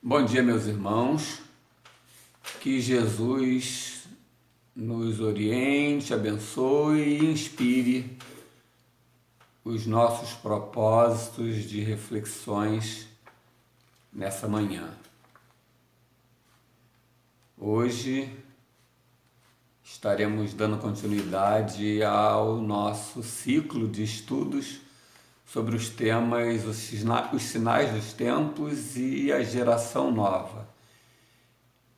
Bom dia, meus irmãos. Que Jesus nos oriente, abençoe e inspire os nossos propósitos de reflexões nessa manhã. Hoje estaremos dando continuidade ao nosso ciclo de estudos sobre os temas, os sinais dos tempos e a geração nova,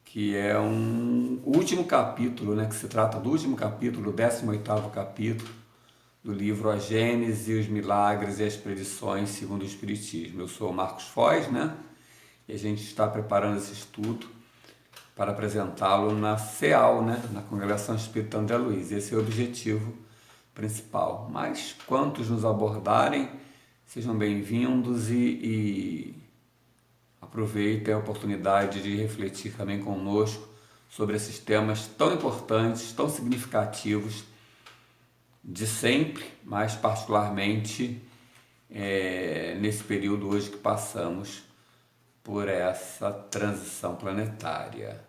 que é o último capítulo, que se trata do último capítulo, o 18º capítulo do livro A Gênese, os Milagres e as Predições segundo o Espiritismo. Eu sou o Marcos Foz, e a gente está preparando esse estudo para apresentá-lo na CEAL, na Congregação Espírita André Luiz. Esse é o objetivo principal. Mas quantos nos abordarem, sejam bem-vindos e aproveitem a oportunidade de refletir também conosco sobre esses temas tão importantes, tão significativos de sempre, mas particularmente nesse período hoje que passamos por essa transição planetária.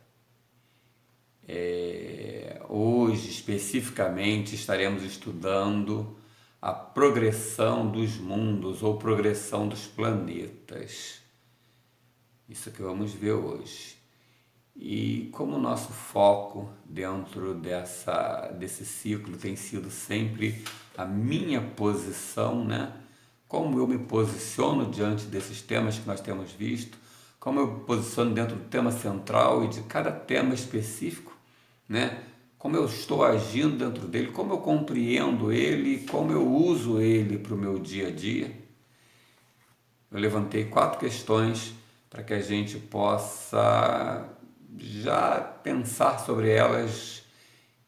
Hoje, especificamente, estaremos estudando a progressão dos mundos ou progressão dos planetas. Isso que vamos ver hoje. E como o nosso foco dentro desse ciclo tem sido sempre a minha posição, como eu me posiciono diante desses temas que nós temos visto, como eu me posiciono dentro do tema central e de cada tema específico, como eu estou agindo dentro dele, como eu compreendo ele, como eu uso ele para o meu dia a dia. Eu levantei 4 questões para que a gente possa já pensar sobre elas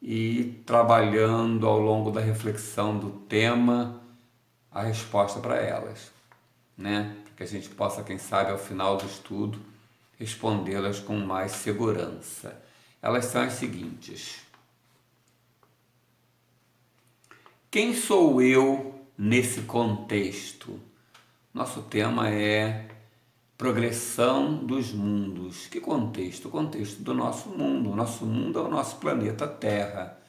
e ir trabalhando ao longo da reflexão do tema a resposta para elas, para que a gente possa, quem sabe, ao final do estudo, respondê-las com mais segurança. Elas são as seguintes: quem sou eu nesse contexto? Nosso tema é progressão dos mundos. Que contexto? O contexto do nosso mundo. O nosso mundo é o nosso planeta Terra,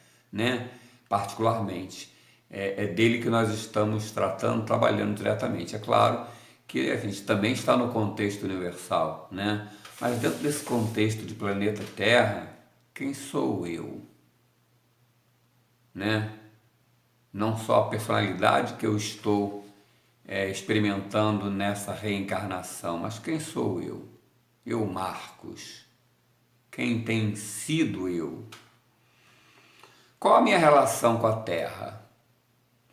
particularmente. É dele que nós estamos tratando, trabalhando diretamente. É claro que a gente também está no contexto universal, mas dentro desse contexto de planeta Terra, quem sou eu? Não só a personalidade que eu estou experimentando nessa reencarnação, mas quem sou eu? Eu, Marcos. Quem tem sido eu? Qual a minha relação com a Terra?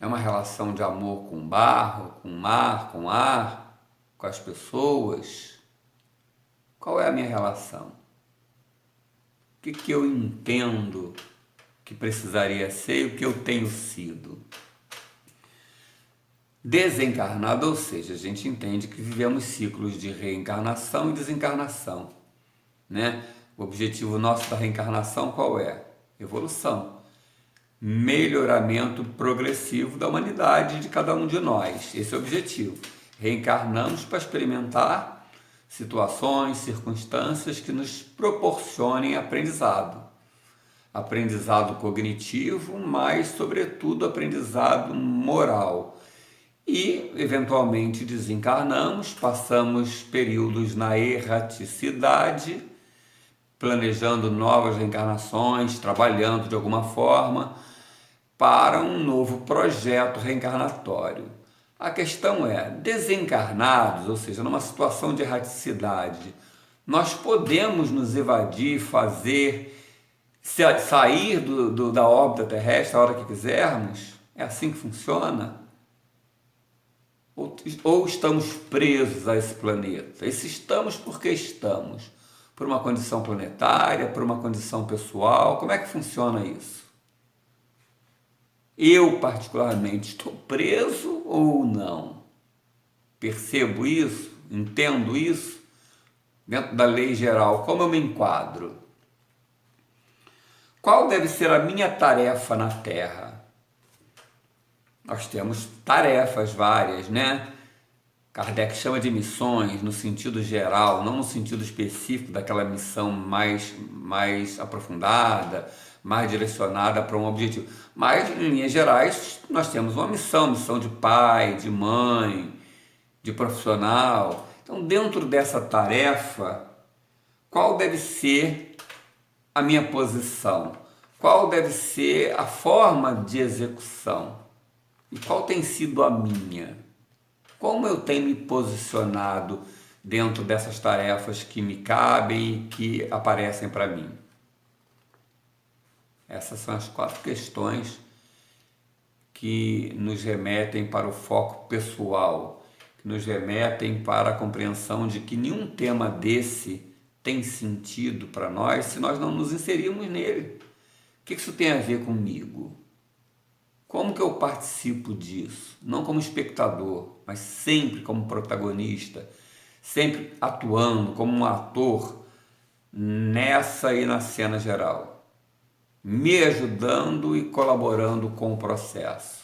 É uma relação de amor com barro, com mar, com ar, com as pessoas? Qual é a minha relação? O que eu entendo que precisaria ser e o que eu tenho sido? Desencarnado, ou seja, a gente entende que vivemos ciclos de reencarnação e desencarnação, O objetivo nosso da reencarnação qual é? Evolução. Melhoramento progressivo da humanidade, de cada um de nós. Esse é o objetivo. Reencarnamos para experimentar situações, circunstâncias que nos proporcionem aprendizado. Aprendizado cognitivo, mas, sobretudo, aprendizado moral. E, eventualmente, desencarnamos, passamos períodos na erraticidade, planejando novas reencarnações, trabalhando de alguma forma para um novo projeto reencarnatório. A questão é, desencarnados, ou seja, numa situação de erraticidade, nós podemos nos evadir, sair da órbita terrestre a hora que quisermos? É assim que funciona? Ou estamos presos a esse planeta? E se estamos, por que estamos? Por uma condição planetária, por uma condição pessoal? Como é que funciona isso? Eu, particularmente, estou preso ou não? Percebo isso? Entendo isso? Dentro da lei geral, como eu me enquadro? Qual deve ser a minha tarefa na Terra? Nós temos tarefas várias, Kardec chama de missões no sentido geral, não no sentido específico daquela missão mais aprofundada, mais direcionada para um objetivo. Mas, em linhas gerais, nós temos uma missão de pai, de mãe, de profissional. Então, dentro dessa tarefa, qual deve ser a minha posição? Qual deve ser a forma de execução? E qual tem sido a minha? Como eu tenho me posicionado dentro dessas tarefas que me cabem e que aparecem para mim? Essas são as 4 questões que nos remetem para o foco pessoal, que nos remetem para a compreensão de que nenhum tema desse tem sentido para nós se nós não nos inserirmos nele. O que isso tem a ver comigo? Como que eu participo disso? Não como espectador, mas sempre como protagonista, sempre atuando como um ator nessa e na cena geral, me ajudando e colaborando com o processo.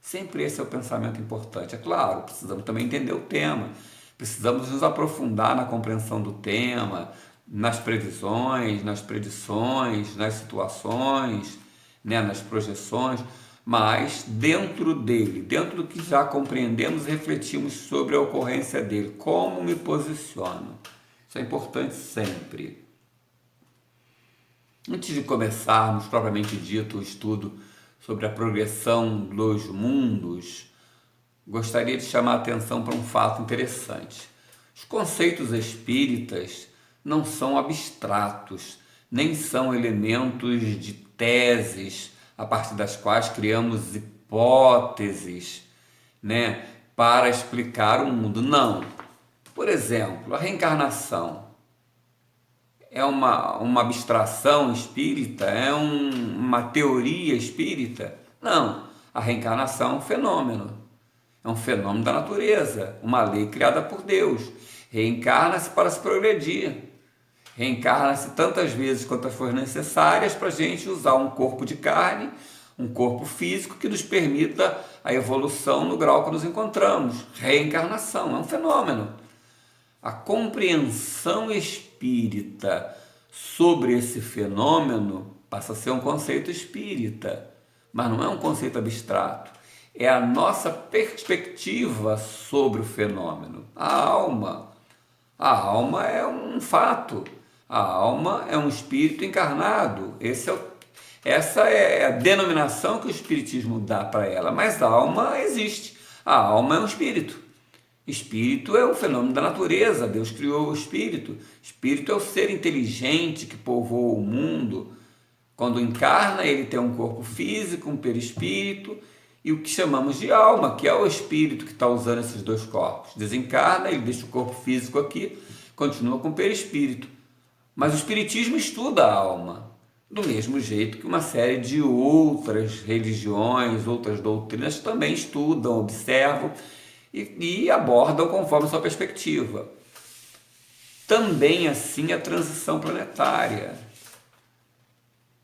Sempre esse é o pensamento importante. É claro, precisamos também entender o tema, precisamos nos aprofundar na compreensão do tema, nas previsões, nas predições, nas situações, né, nas projeções, mas dentro dele, dentro do que já compreendemos, refletimos sobre a ocorrência dele, como me posiciono. Isso é importante sempre. Antes de começarmos, propriamente dito, o estudo sobre a progressão dos mundos, gostaria de chamar a atenção para um fato interessante. Os conceitos espíritas não são abstratos, nem são elementos de teses a partir das quais criamos hipóteses, né, para explicar o mundo. Não. Por exemplo, a reencarnação é uma abstração espírita? É uma teoria espírita? Não. A reencarnação é um fenômeno. É um fenômeno da natureza, uma lei criada por Deus. Reencarna-se para se progredir. Reencarna-se tantas vezes quantas for necessárias para a gente usar um corpo de carne, um corpo físico que nos permita a evolução no grau que nos encontramos. Reencarnação é um fenômeno. A compreensão espírita sobre esse fenômeno passa a ser um conceito espírita, mas não é um conceito abstrato. É a nossa perspectiva sobre o fenômeno. A alma é um fato. A alma é um espírito encarnado. Essa é a denominação que o espiritismo dá para ela. Mas a alma existe. A alma é um espírito. Espírito é um fenômeno da natureza. Deus criou o espírito. Espírito é o ser inteligente que povoa o mundo. Quando encarna, ele tem um corpo físico, um perispírito e o que chamamos de alma, que é o espírito que está usando esses 2 corpos. Desencarna, ele deixa o corpo físico aqui, continua com o perispírito. Mas o espiritismo estuda a alma, do mesmo jeito que uma série de outras religiões, outras doutrinas também estudam, observam e abordam conforme a sua perspectiva. Também assim a transição planetária.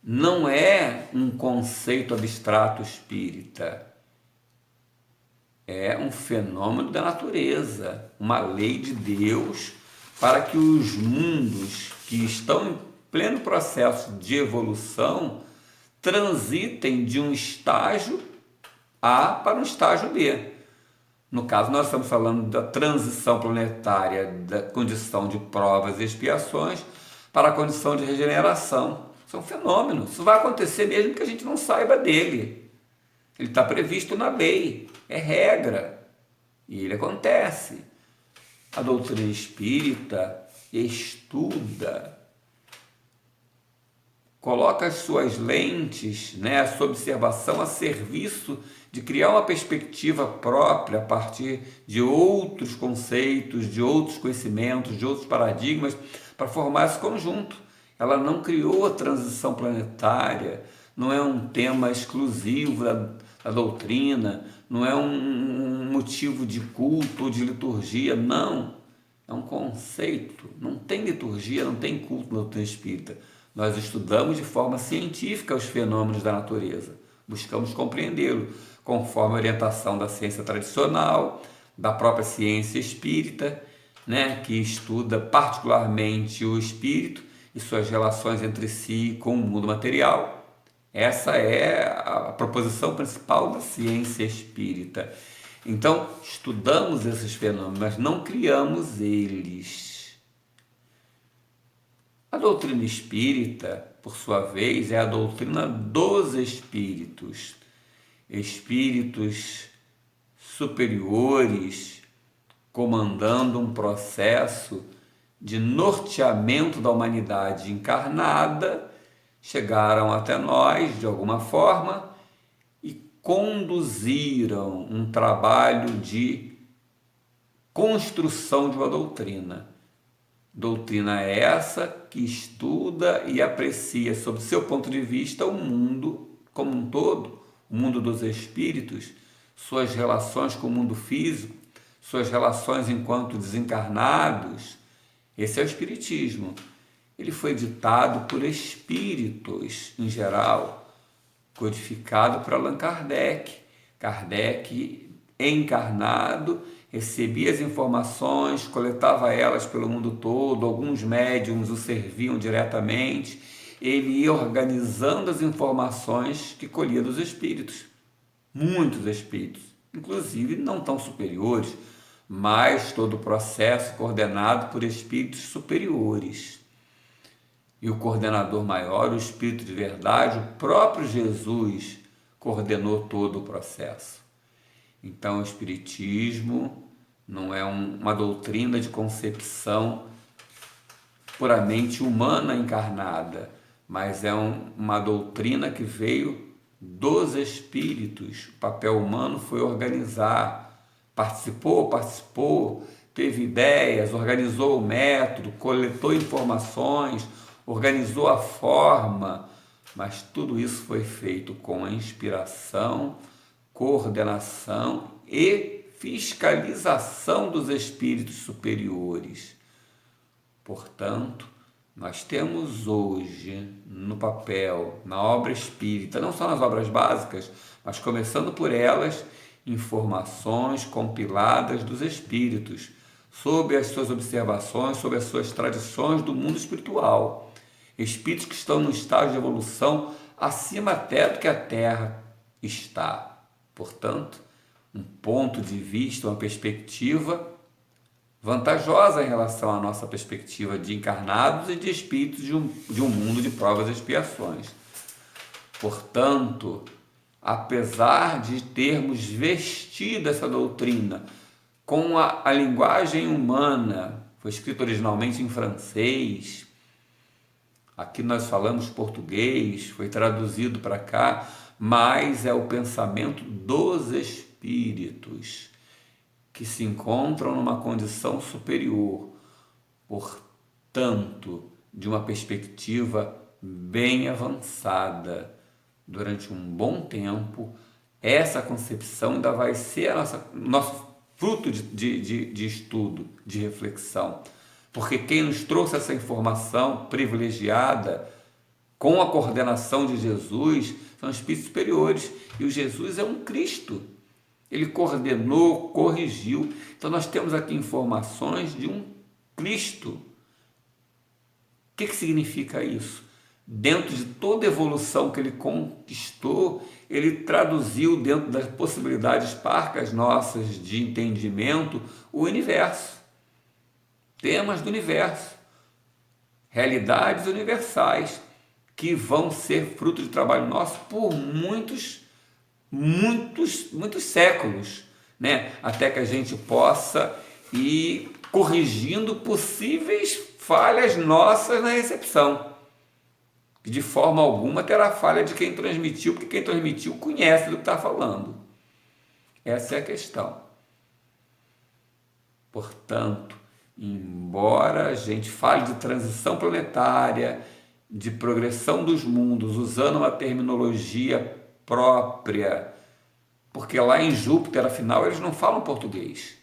Não é um conceito abstrato espírita. É um fenômeno da natureza, uma lei de Deus para que os mundos que estão em pleno processo de evolução transitem de um estágio A para um estágio B. No caso, nós estamos falando da transição planetária da condição de provas e expiações para a condição de regeneração. Isso é um fenômeno. Isso vai acontecer mesmo que a gente não saiba dele. Ele está previsto na lei, é regra, e ele acontece. A doutrina espírita estuda, coloca as suas lentes, né, a sua observação a serviço de criar uma perspectiva própria a partir de outros conceitos, de outros conhecimentos, de outros paradigmas, para formar esse conjunto. Ela não criou a transição planetária, não é um tema exclusivo da doutrina, não é um motivo de culto ou de liturgia, não. É um conceito. Não tem liturgia, não tem culto na doutrina espírita. Nós estudamos de forma científica os fenômenos da natureza. Buscamos compreendê-lo conforme a orientação da ciência tradicional, da própria ciência espírita, né, que estuda particularmente o espírito e suas relações entre si com o mundo material. Essa é a proposição principal da ciência espírita. Então, estudamos esses fenômenos, mas não criamos eles. A doutrina espírita, por sua vez, é a doutrina dos espíritos. Espíritos superiores comandando um processo de norteamento da humanidade encarnada, chegaram até nós de alguma forma e conduziram um trabalho de construção de uma doutrina. Doutrina essa que estuda e aprecia, sob seu ponto de vista, o mundo como um todo, o mundo dos espíritos, suas relações com o mundo físico, suas relações enquanto desencarnados. Esse é o Espiritismo. Ele foi ditado por espíritos, em geral, codificado por Allan Kardec. Kardec, encarnado, recebia as informações, coletava elas pelo mundo todo, alguns médiuns o serviam diretamente, ele ia organizando as informações que colhia dos espíritos. Muitos espíritos, inclusive não tão superiores, mas todo o processo coordenado por espíritos superiores. E o coordenador maior, o Espírito de Verdade, o próprio Jesus, coordenou todo o processo. Então, o Espiritismo não é uma doutrina de concepção puramente humana encarnada, mas é uma doutrina que veio dos espíritos. O papel humano foi organizar, participou, teve ideias, organizou o método, coletou informações, organizou a forma, mas tudo isso foi feito com a inspiração, coordenação e fiscalização dos espíritos superiores. Portanto, nós temos hoje no papel, na obra espírita, não só nas obras básicas, mas começando por elas, informações compiladas dos espíritos sobre as suas observações, sobre as suas tradições do mundo espiritual. Espíritos que estão num estágio de evolução acima até do que a Terra está. Portanto, um ponto de vista, uma perspectiva vantajosa em relação à nossa perspectiva de encarnados e de espíritos de um mundo de provas e expiações. Portanto, apesar de termos vestido essa doutrina com a linguagem humana, foi escrito originalmente em francês, aqui nós falamos português, foi traduzido para cá, mas é o pensamento dos espíritos que se encontram numa condição superior, portanto, de uma perspectiva bem avançada. Durante um bom tempo, essa concepção ainda vai ser nosso fruto de estudo, de reflexão, porque quem nos trouxe essa informação privilegiada com a coordenação de Jesus são espíritos superiores, e o Jesus é um Cristo. Ele coordenou, corrigiu. Então nós temos aqui informações de um Cristo. O que significa isso? Dentro de toda a evolução que ele conquistou, ele traduziu dentro das possibilidades parcas nossas de entendimento o universo. Temas do universo. Realidades universais que vão ser fruto de trabalho nosso por muitos séculos, né? Até que a gente possa ir corrigindo possíveis falhas nossas na recepção. Que de forma alguma terá falha de quem transmitiu, porque quem transmitiu conhece do que está falando. Essa é a questão. Portanto, embora a gente fale de transição planetária, de progressão dos mundos, usando uma terminologia própria, porque lá em Júpiter, afinal, eles não falam português.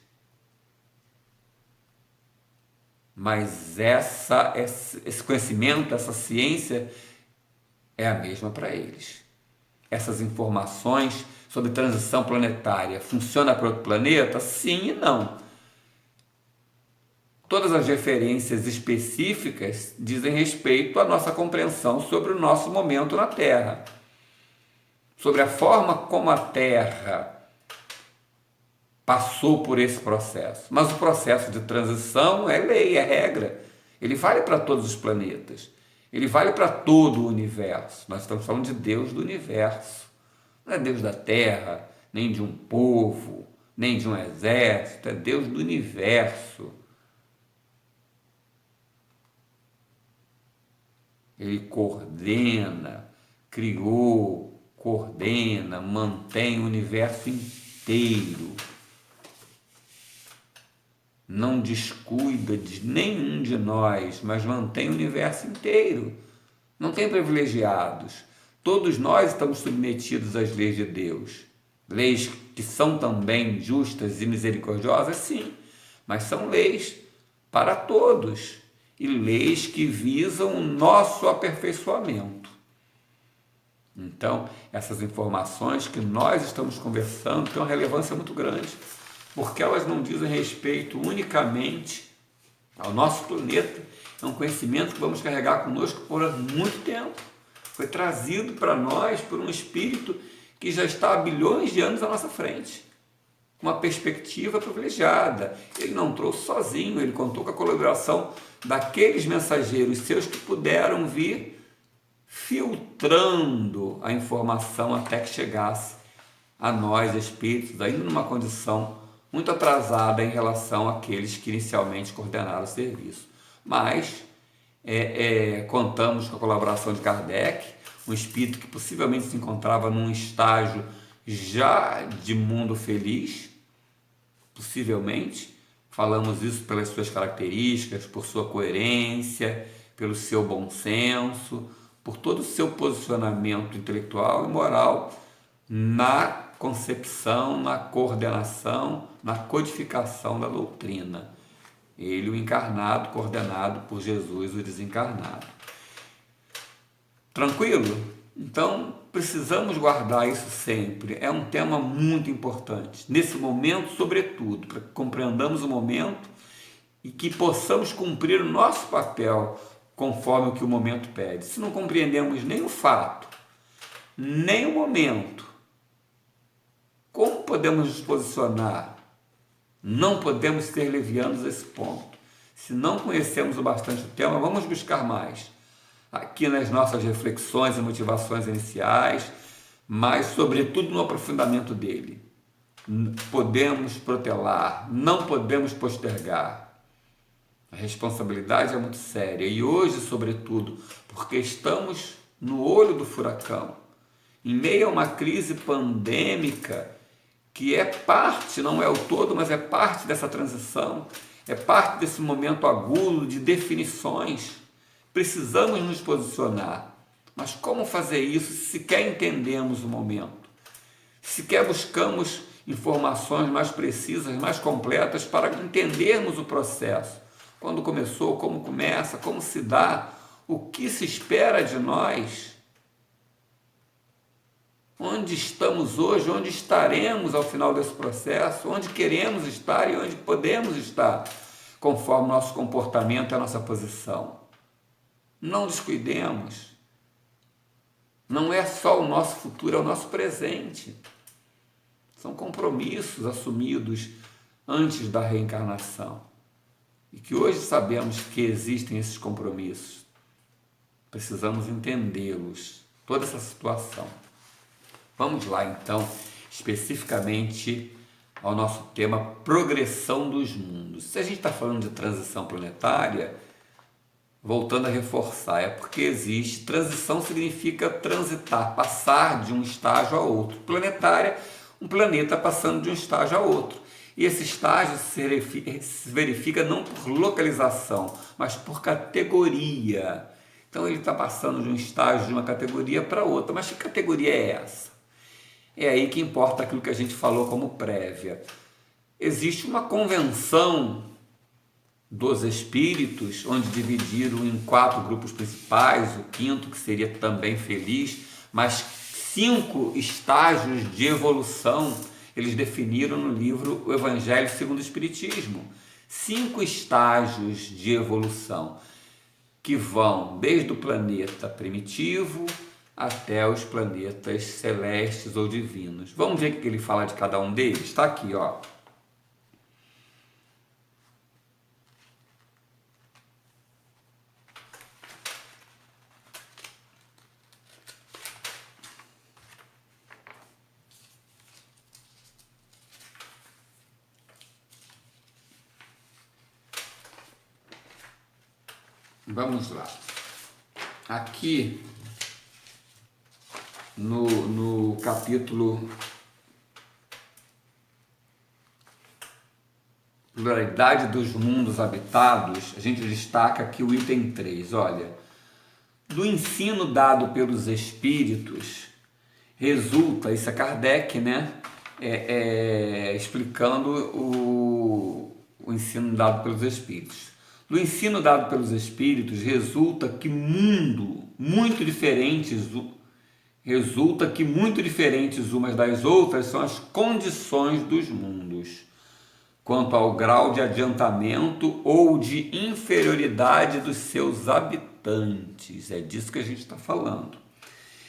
Mas esse conhecimento, essa ciência é a mesma para eles. Essas informações sobre transição planetária funciona para outro planeta? Sim e não. Todas as referências específicas dizem respeito à nossa compreensão sobre o nosso momento na Terra, sobre a forma como a Terra passou por esse processo. Mas o processo de transição é lei, é regra. Ele vale para todos os planetas. Ele vale para todo o universo. Nós estamos falando de Deus do universo. Não é Deus da Terra, nem de um povo, nem de um exército. É Deus do universo. Ele coordena, criou, coordena, mantém o universo inteiro. Não descuida de nenhum de nós, mas mantém o universo inteiro. Não tem privilegiados. Todos nós estamos submetidos às leis de Deus. Leis que são também justas e misericordiosas, sim, mas são leis para todos. E leis que visam o nosso aperfeiçoamento. Então, essas informações que nós estamos conversando têm uma relevância muito grande, porque elas não dizem respeito unicamente ao nosso planeta. É um conhecimento que vamos carregar conosco por muito tempo. Foi trazido para nós por um espírito que já está há bilhões de anos à nossa frente. Uma perspectiva privilegiada. Ele não trouxe sozinho, ele contou com a colaboração daqueles mensageiros seus que puderam vir filtrando a informação até que chegasse a nós, espíritos, ainda numa condição muito atrasada em relação àqueles que inicialmente coordenaram o serviço. Mas contamos com a colaboração de Kardec, um espírito que possivelmente se encontrava num estágio já de mundo feliz, possivelmente. Falamos isso pelas suas características, por sua coerência, pelo seu bom senso, por todo o seu posicionamento intelectual e moral na concepção, na coordenação, na codificação da doutrina. Ele, o encarnado, coordenado por Jesus, o desencarnado. Tranquilo? Então, precisamos guardar isso sempre. É um tema muito importante. Nesse momento, sobretudo, para que compreendamos o momento e que possamos cumprir o nosso papel conforme o que o momento pede. Se não compreendemos nem o fato, nem o momento, como podemos nos posicionar? Não podemos ser levianos a esse ponto. Se não conhecemos o bastante o tema, vamos buscar mais. Aqui nas nossas reflexões e motivações iniciais, mas sobretudo no aprofundamento dele. Podemos protelar, não podemos postergar. A responsabilidade é muito séria e hoje, sobretudo, porque estamos no olho do furacão, em meio a uma crise pandêmica que é parte, não é o todo, mas é parte dessa transição, é parte desse momento agudo de definições. Precisamos nos posicionar, mas como fazer isso se sequer entendemos o momento? Se sequer buscamos informações mais precisas, mais completas para entendermos o processo. Quando começou, como começa, como se dá, o que se espera de nós? Onde estamos hoje, onde estaremos ao final desse processo, onde queremos estar e onde podemos estar, conforme o nosso comportamento e a nossa posição. Não descuidemos. Não é só o nosso futuro, é o nosso presente. São compromissos assumidos antes da reencarnação. E que hoje sabemos que existem esses compromissos. Precisamos entendê-los, toda essa situação. Vamos lá, então, especificamente ao nosso tema progressão dos mundos. Se a gente está falando de transição planetária, voltando a reforçar, é porque existe, transição significa transitar, passar de um estágio a outro. Planetária, um planeta passando de um estágio a outro. E esse estágio se verifica não por localização, mas por categoria. Então ele está passando de um estágio, de uma categoria para outra. Mas que categoria é essa? É aí que importa aquilo que a gente falou como prévia. Existe uma convenção dos espíritos, onde dividiram em 4 grupos principais, o quinto, que seria também feliz, mas 5 estágios de evolução eles definiram no livro O Evangelho segundo o Espiritismo. 5 estágios de evolução que vão desde o planeta primitivo até os planetas celestes ou divinos. Vamos ver o que ele fala de cada um deles? Está aqui, ó. Vamos lá. Aqui no capítulo Pluralidade dos Mundos Habitados, a gente destaca aqui o item 3. Olha, do ensino dado pelos espíritos resulta, isso é Kardec, né? Explicando o ensino dado pelos espíritos. Do ensino dado pelos espíritos resulta que muito diferentes umas das outras são as condições dos mundos, quanto ao grau de adiantamento ou de inferioridade dos seus habitantes. É disso que a gente está falando.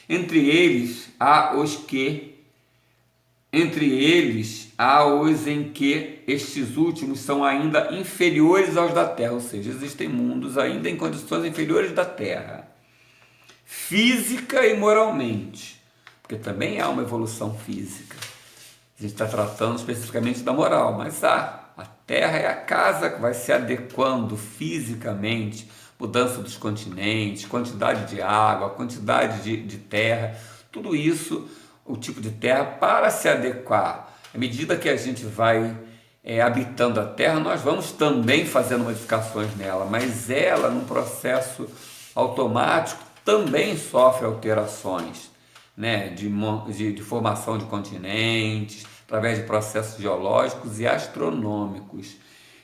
Entre eles há os em que estes últimos são ainda inferiores aos da Terra, ou seja, existem mundos ainda em condições inferiores da Terra, física e moralmente, porque também há uma evolução física. A gente está tratando especificamente da moral, mas a Terra é a casa que vai se adequando fisicamente, mudança dos continentes, quantidade de água, quantidade de terra, tudo isso, o tipo de terra para se adequar. À medida que a gente vai habitando a Terra, nós vamos também fazendo modificações nela, mas ela, num processo automático, também sofre alterações, né, de formação de continentes, através de processos geológicos e astronômicos.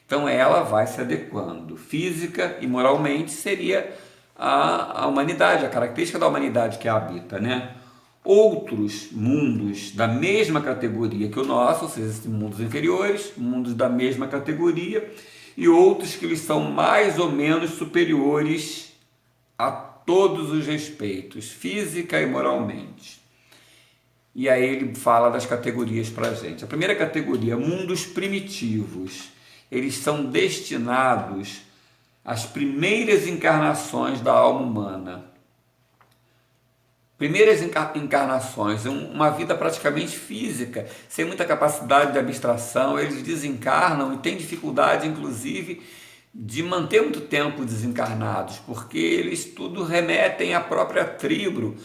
Então ela vai se adequando. Física e moralmente seria a humanidade, a característica da humanidade que a habita, né? Outros mundos da mesma categoria que o nosso, ou seja, existem mundos inferiores, mundos da mesma categoria, e outros que eles são mais ou menos superiores a todos os respeitos, física e moralmente. E aí ele fala das categorias para a gente. A primeira categoria, mundos primitivos. Eles são destinados às primeiras encarnações da alma humana. Primeiras encarnações, uma vida praticamente física, sem muita capacidade de abstração, eles desencarnam e têm dificuldade, inclusive, de manter muito tempo desencarnados, porque eles tudo remetem à própria tribo,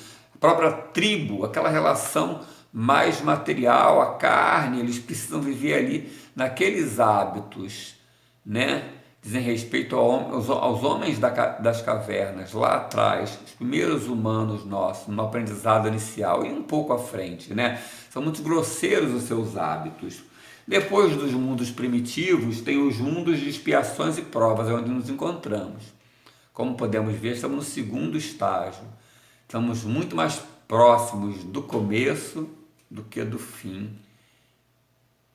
aquela relação mais material, a carne, eles precisam viver ali naqueles hábitos, né? Dizem respeito aos homens das cavernas, lá atrás, os primeiros humanos nossos, no aprendizado inicial e um pouco à frente, né? São muito grosseiros os seus hábitos. Depois dos mundos primitivos, tem os mundos de expiações e provas, é onde nos encontramos. Como podemos ver, estamos no segundo estágio. Estamos muito mais próximos do começo do que do fim.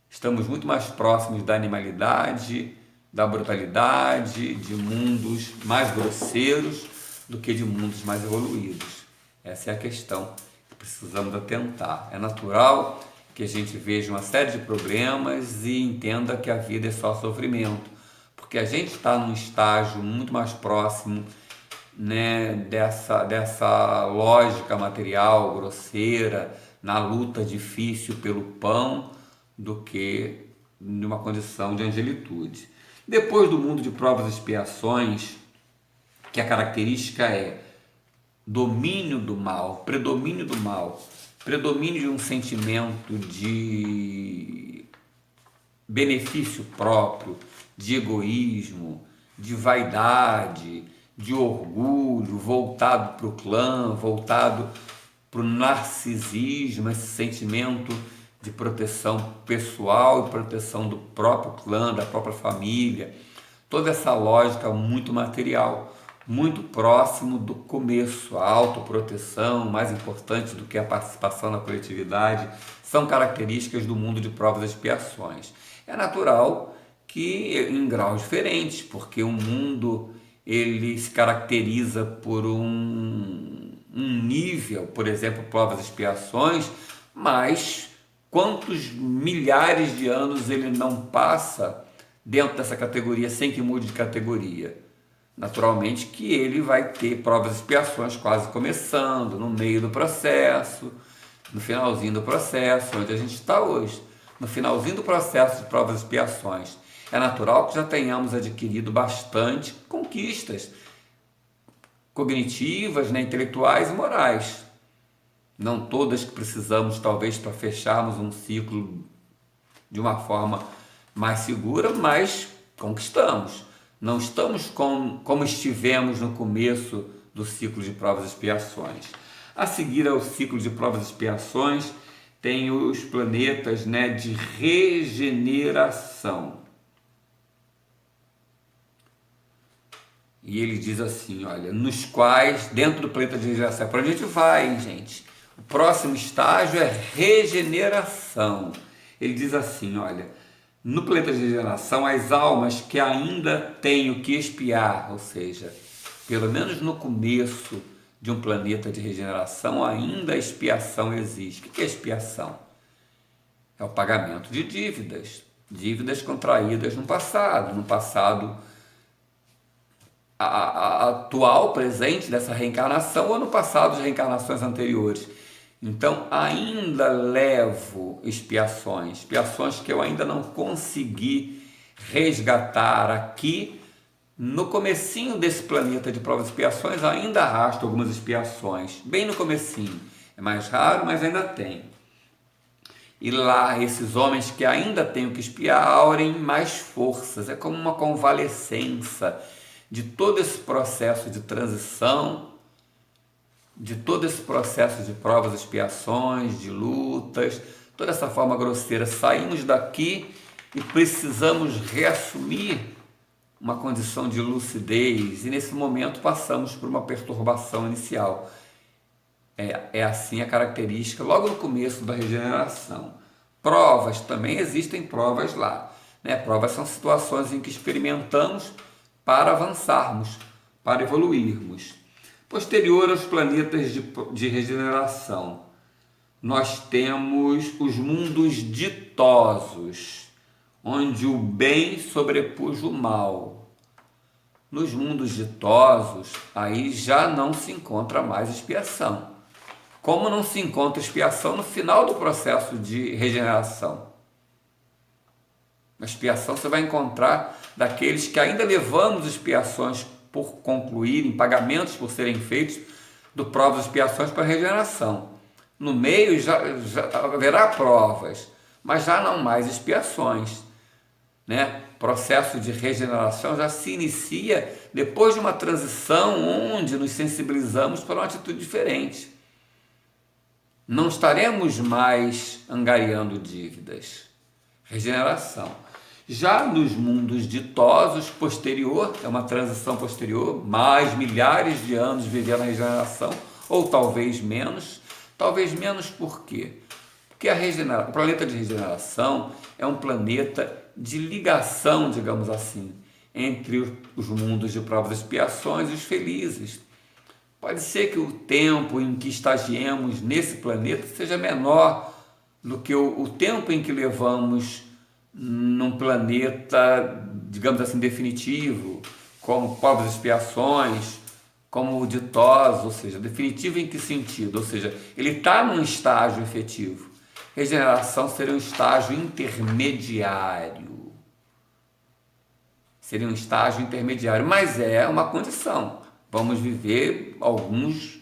Estamos muito mais próximos da animalidade, da brutalidade, de mundos mais grosseiros do que de mundos mais evoluídos. Essa é a questão que precisamos atentar. É natural que a gente veja uma série de problemas e entenda que a vida é só sofrimento, porque a gente está num estágio muito mais próximo, né, dessa lógica material grosseira, na luta difícil pelo pão, do que numa condição de angelitude. Depois do mundo de provas e expiações, que a característica é domínio do mal, predomínio de um sentimento de benefício próprio, de egoísmo, de vaidade, de orgulho, voltado para o clã, voltado para o narcisismo, esse sentimento de proteção pessoal e proteção do próprio clã, da própria família, toda essa lógica muito material, muito próximo do começo. A autoproteção, mais importante do que a participação na coletividade, são características do mundo de provas e expiações. É natural que em graus diferentes, porque o mundo ele se caracteriza por um nível, por exemplo, provas e expiações, mas quantos milhares de anos ele não passa dentro dessa categoria sem que mude de categoria? Naturalmente que ele vai ter provas e expiações quase começando, no meio do processo, no finalzinho do processo, onde a gente está hoje. No finalzinho do processo de provas e expiações, é natural que já tenhamos adquirido bastante conquistas cognitivas, né, intelectuais e morais. Não todas que precisamos, talvez, para fecharmos um ciclo de uma forma mais segura, mas conquistamos. Não estamos como estivemos no começo do ciclo de provas e expiações. A seguir ao ciclo de provas e expiações, tem os planetas, né, de regeneração. E ele diz assim, olha, nos quais, dentro do planeta de regeneração, para onde a gente vai, gente? O próximo estágio é regeneração. Ele diz assim, olha, no planeta de regeneração, as almas que ainda têm o que expiar, ou seja, pelo menos no começo de um planeta de regeneração, ainda a expiação existe. O que é expiação? É o pagamento de dívidas, dívidas contraídas no passado atual, presente dessa reencarnação ou no passado de reencarnações anteriores. Então ainda levo expiações que eu ainda não consegui resgatar aqui no comecinho desse planeta de provas e expiações. Ainda arrasto algumas expiações, bem no comecinho, é mais raro, mas ainda tem. E lá esses homens que ainda têm o que expiar aurem mais forças, é como uma convalescença de todo esse processo de transição, de todo esse processo de provas, expiações, de lutas, toda essa forma grosseira. Saímos daqui e precisamos reassumir uma condição de lucidez, e nesse momento passamos por uma perturbação inicial. É assim a característica logo no começo da regeneração. Provas, também existem provas lá, né? Provas são situações em que experimentamos para avançarmos, para evoluirmos. Posterior aos planetas de regeneração, nós temos os mundos ditosos, onde o bem sobrepuja o mal. Nos mundos ditosos, aí já não se encontra mais expiação. Como não se encontra expiação no final do processo de regeneração? A expiação você vai encontrar daqueles que ainda levamos expiações por concluírem, pagamentos por serem feitos, do provas e expiações para a regeneração. No meio já haverá provas, mas já não mais expiações, né? Processo de regeneração já se inicia depois de uma transição onde nos sensibilizamos para uma atitude diferente. Não estaremos mais angariando dívidas. Regeneração. Já nos mundos ditosos, posterior, é uma transição posterior, mais milhares de anos vivendo a regeneração, ou talvez menos. Talvez menos por quê? Porque o planeta de regeneração é um planeta de ligação, digamos assim, entre os mundos de provas e expiações e os felizes. Pode ser que o tempo em que estagiemos nesse planeta seja menor do que o tempo em que levamos num planeta, digamos assim, definitivo, como provas e expiações, como o ditoso, ou seja, definitivo em que sentido? Ou seja, ele está num estágio efetivo. Regeneração seria um estágio intermediário. Seria um estágio intermediário, mas é uma condição. Vamos viver alguns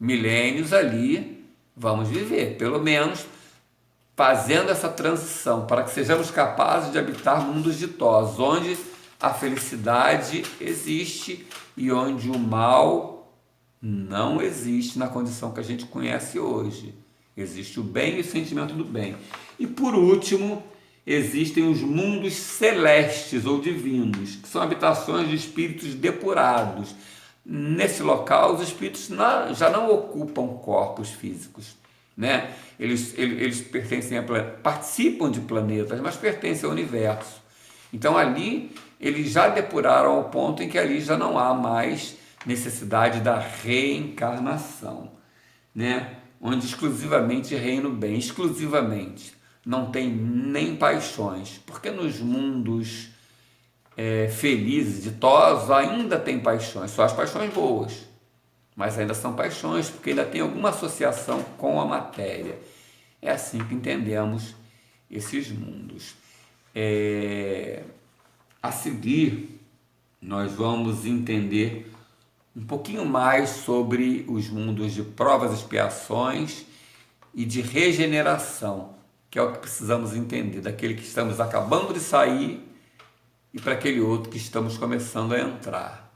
milênios ali, vamos viver, pelo menos fazendo essa transição, para que sejamos capazes de habitar mundos ditosos, onde a felicidade existe e onde o mal não existe na condição que a gente conhece hoje. Existe o bem e o sentimento do bem. E por último, existem os mundos celestes ou divinos, que são habitações de espíritos depurados. nesse local os espíritos já não ocupam corpos físicos, né? Eles pertencem participam de planetas, mas pertencem ao universo. Então ali eles já depuraram ao ponto em que ali já não há mais necessidade da reencarnação, né? Onde exclusivamente reina o bem, exclusivamente. Não tem nem paixões, porque nos mundos felizes, ditosos, ainda tem paixões, só as paixões boas, mas ainda são paixões, porque ainda tem alguma associação com a matéria. É assim que entendemos esses mundos. A seguir, nós vamos entender um pouquinho mais sobre os mundos de provas e expiações e de regeneração, que é o que precisamos entender, daquele que estamos acabando de sair e para aquele outro que estamos começando a entrar.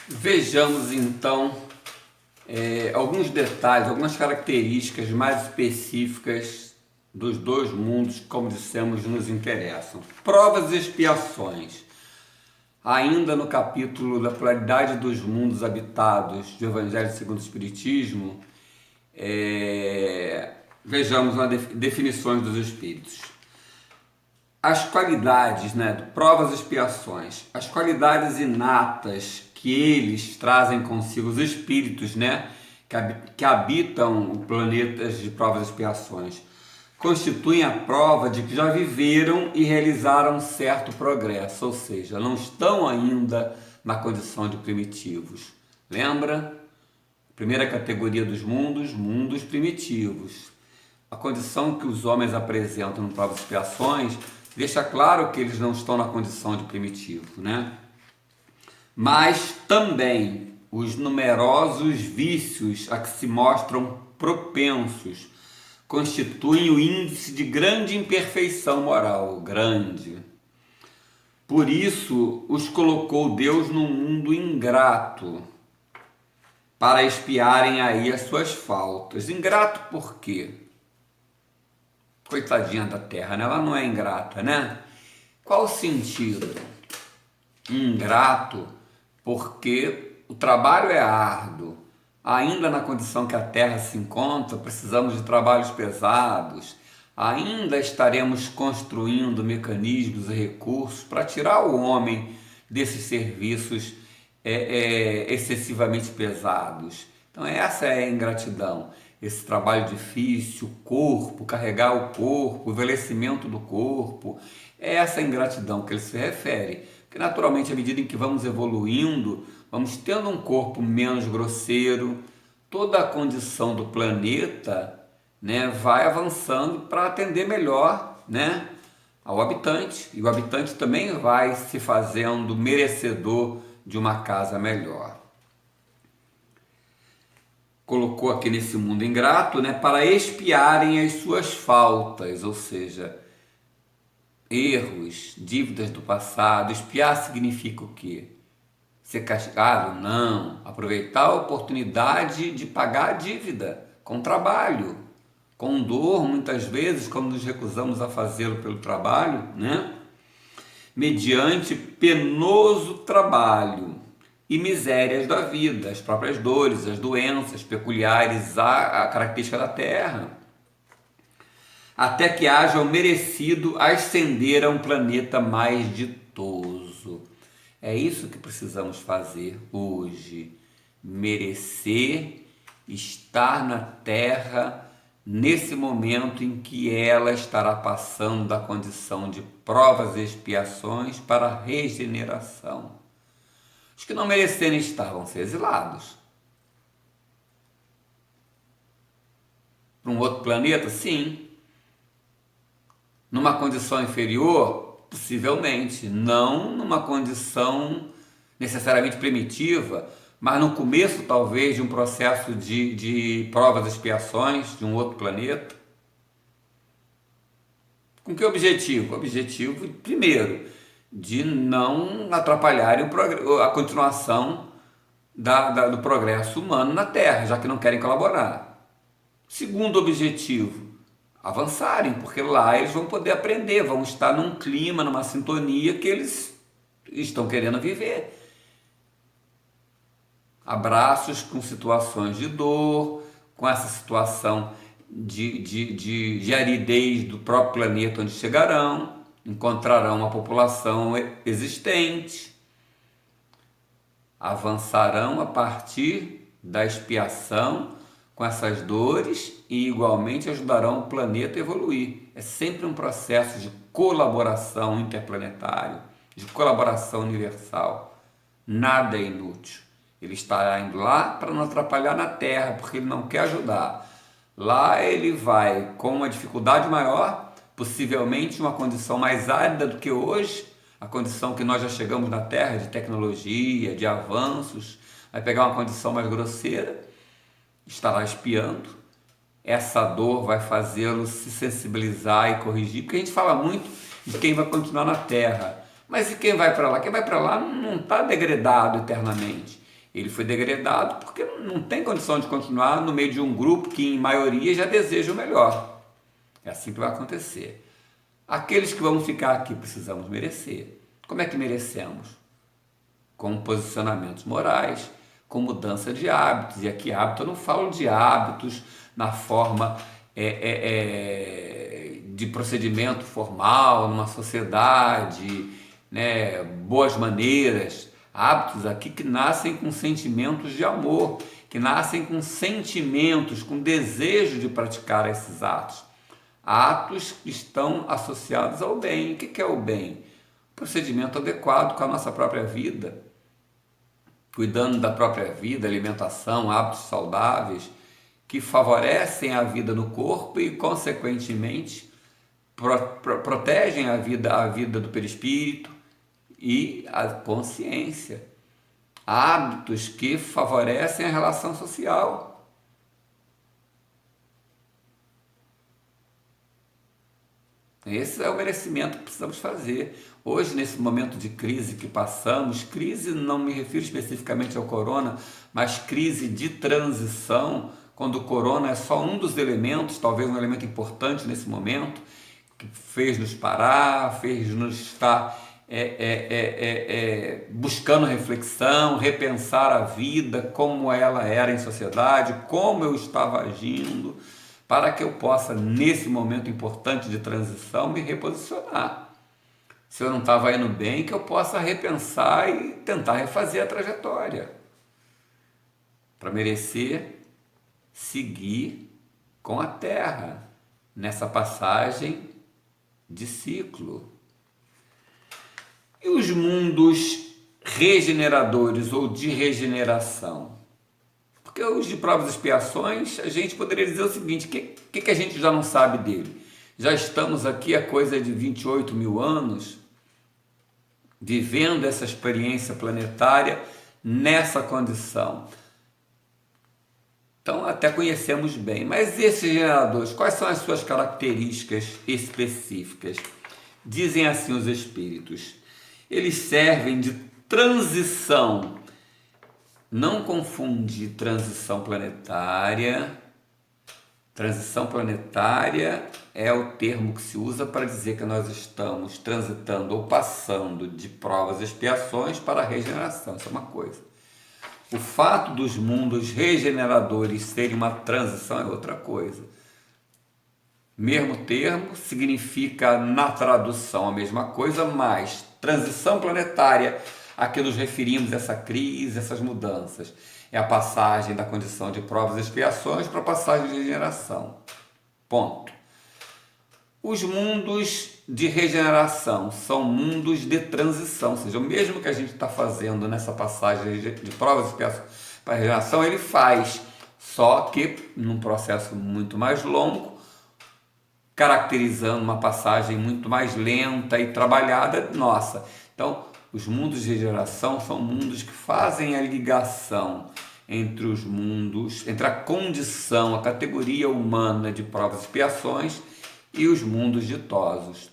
Vejamos então alguns detalhes, algumas características mais específicas dos dois mundos, como dissemos, nos interessam. Provas e expiações. Ainda no capítulo da pluralidade dos mundos habitados do Evangelho segundo o Espiritismo, vejamos as definições dos espíritos. As qualidades, provas e expiações, as qualidades inatas que eles trazem consigo, os espíritos, que habitam planetas de provas e expiações, constituem a prova de que já viveram e realizaram certo progresso, ou seja, não estão ainda na condição de primitivos. Lembra? Primeira categoria dos mundos, mundos primitivos. A condição que os homens apresentam no provas e expiações deixa claro que eles não estão na condição de primitivo, Mas também os numerosos vícios a que se mostram propensos constituem o índice de grande imperfeição moral, grande. Por isso os colocou Deus num mundo ingrato, para expiarem aí as suas faltas. Ingrato por quê? Coitadinha da Terra, ela não é ingrata, Qual o sentido? Ingrato porque o trabalho é árduo. Ainda na condição que a Terra se encontra, precisamos de trabalhos pesados. Ainda estaremos construindo mecanismos e recursos para tirar o homem desses serviços excessivamente pesados. Então essa é a ingratidão. Esse trabalho difícil, o corpo, carregar o corpo, o envelhecimento do corpo, é essa ingratidão que ele se refere. Porque naturalmente, à medida em que vamos evoluindo, vamos tendo um corpo menos grosseiro, toda a condição do planeta vai avançando para atender melhor ao habitante. E o habitante também vai se fazendo merecedor de uma casa melhor. Colocou aqui nesse mundo ingrato, para expiarem as suas faltas, ou seja, erros, dívidas do passado. Expiar significa o quê? Ser castigado? Não. Aproveitar a oportunidade de pagar a dívida com trabalho, com dor, muitas vezes, quando nos recusamos a fazê-lo pelo trabalho, mediante penoso trabalho e misérias da vida, as próprias dores, as doenças peculiares à característica da Terra, até que haja o merecido ascender a um planeta mais ditoso. É isso que precisamos fazer hoje, merecer estar na Terra nesse momento em que ela estará passando da condição de provas e expiações para a regeneração. Os que não merecerem estar vão ser exilados. Para um outro planeta? Sim. Numa condição inferior? Possivelmente. Não numa condição necessariamente primitiva, mas no começo talvez de um processo de provas e expiações de um outro planeta. Com que objetivo? Objetivo, primeiro, de não atrapalharem a continuação do progresso humano na Terra, já que não querem colaborar. Segundo objetivo, avançarem, porque lá eles vão poder aprender, vão estar num clima, numa sintonia que eles estão querendo viver. Abraços com situações de dor, com essa situação de aridez do próprio planeta onde chegarão, encontrarão uma população existente, avançarão a partir da expiação com essas dores e igualmente ajudarão o planeta a evoluir. É sempre um processo de colaboração interplanetária, de colaboração universal. Nada é inútil. Ele está indo lá para não atrapalhar na Terra, porque ele não quer ajudar. Lá ele vai com uma dificuldade maior, possivelmente uma condição mais árida do que hoje, a condição que nós já chegamos na Terra de tecnologia, de avanços, vai pegar uma condição mais grosseira, estará espiando. Essa dor vai fazê-lo se sensibilizar e corrigir, porque a gente fala muito de quem vai continuar na Terra. Mas e quem vai para lá? Quem vai para lá não está degradado eternamente. Ele foi degradado porque não tem condição de continuar no meio de um grupo que, em maioria, já deseja o melhor. É assim que vai acontecer. Aqueles que vão ficar aqui precisamos merecer. Como é que merecemos? Com posicionamentos morais, com mudança de hábitos. E aqui hábito, eu não falo de hábitos na forma de procedimento formal, numa sociedade, né, boas maneiras. Hábitos aqui que nascem com sentimentos de amor, que nascem com sentimentos, com desejo de praticar esses atos. Atos que estão associados ao bem. O que é o bem? Procedimento adequado com a nossa própria vida, cuidando da própria vida, alimentação, hábitos saudáveis, que favorecem a vida no corpo e, consequentemente, protegem a vida do perispírito e a consciência. Hábitos que favorecem a relação social. Esse é o merecimento que precisamos fazer. Hoje, nesse momento de crise que passamos, crise não me refiro especificamente ao corona, mas crise de transição, quando o corona é só um dos elementos, talvez um elemento importante nesse momento, que fez-nos parar, fez-nos estar buscando reflexão, repensar a vida, como ela era em sociedade, como eu estava agindo, para que eu possa, nesse momento importante de transição, me reposicionar. Se eu não estava indo bem, que eu possa repensar e tentar refazer a trajetória, para merecer seguir com a Terra, nessa passagem de ciclo. E os mundos regeneradores ou de regeneração? Porque os de provas e expiações, a gente poderia dizer o seguinte, o que a gente já não sabe dele? Já estamos aqui há coisa de 28 mil anos, vivendo essa experiência planetária nessa condição. Então até conhecemos bem, mas esses geradores, quais são as suas características específicas? Dizem assim os espíritos, eles servem de transição. Não confundir transição planetária. Transição planetária é o termo que se usa para dizer que nós estamos transitando ou passando de provas e expiações para a regeneração. Isso é uma coisa. O fato dos mundos regeneradores serem uma transição é outra coisa. Mesmo termo, significa na tradução a mesma coisa, mas transição planetária a que nos referimos, essa crise, essas mudanças, é a passagem da condição de provas e expiações para a passagem de regeneração. Ponto. Os mundos de regeneração são mundos de transição, ou seja, o mesmo que a gente está fazendo nessa passagem de provas e expiações para a regeneração, ele faz, só que num processo muito mais longo, caracterizando uma passagem muito mais lenta e trabalhada nossa. Então, os mundos de regeneração são mundos que fazem a ligação entre os mundos, entre a condição, a categoria humana de provas e expiações e os mundos ditosos.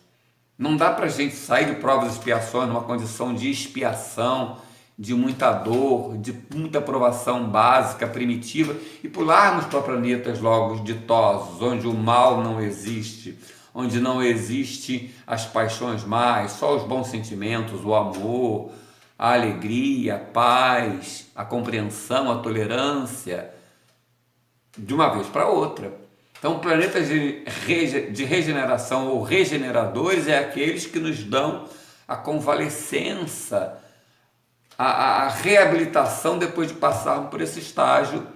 Não dá para a gente sair de provas e expiações numa condição de expiação, de muita dor, de muita provação básica, primitiva, e pularmos para planetas logo ditosos, onde o mal não existe, onde não existem as paixões mais, só os bons sentimentos, o amor, a alegria, a paz, a compreensão, a tolerância, de uma vez para outra. Então, planetas de regeneração ou regeneradores é aqueles que nos dão a convalescença, a reabilitação depois de passarmos por esse estágio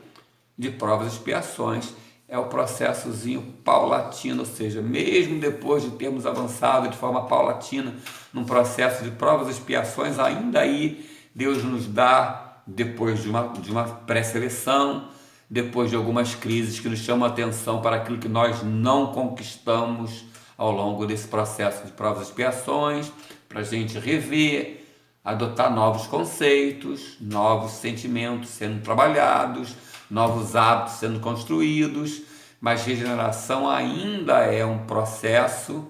de provas e expiações. É o processozinho paulatino, ou seja, mesmo depois de termos avançado de forma paulatina num processo de provas e expiações, ainda aí Deus nos dá, depois de uma pré-seleção, depois de algumas crises que nos chamam a atenção para aquilo que nós não conquistamos ao longo desse processo de provas e expiações, para a gente rever, adotar novos conceitos, novos sentimentos sendo trabalhados, novos hábitos sendo construídos, mas regeneração ainda é um processo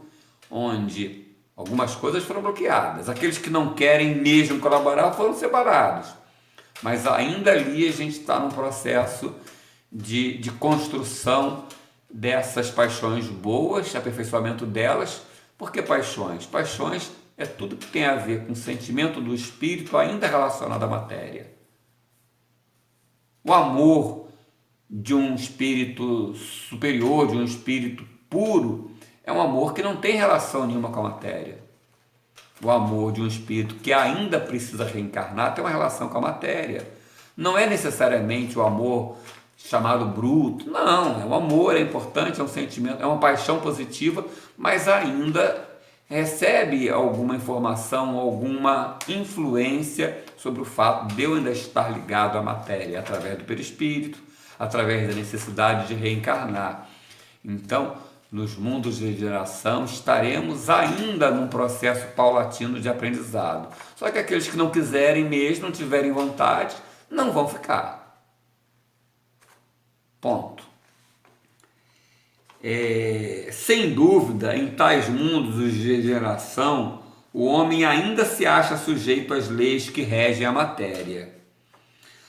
onde algumas coisas foram bloqueadas. Aqueles que não querem mesmo colaborar foram separados. Mas ainda ali a gente está num processo de construção dessas paixões boas, aperfeiçoamento delas. Por que paixões? Paixões é tudo que tem a ver com o sentimento do espírito ainda relacionado à matéria. O amor de um espírito superior, de um espírito puro, é um amor que não tem relação nenhuma com a matéria. O amor de um espírito que ainda precisa reencarnar tem uma relação com a matéria. Não é necessariamente o amor chamado bruto, não, é um amor, é importante, é um sentimento, é uma paixão positiva, mas ainda recebe alguma informação, alguma influência sobre o fato de eu ainda estar ligado à matéria, através do perispírito, através da necessidade de reencarnar. Então, nos mundos de regeneração, estaremos ainda num processo paulatino de aprendizado. Só que aqueles que não quiserem mesmo, não tiverem vontade, não vão ficar. Ponto. Sem dúvida, em tais mundos de regeneração, o homem ainda se acha sujeito às leis que regem a matéria.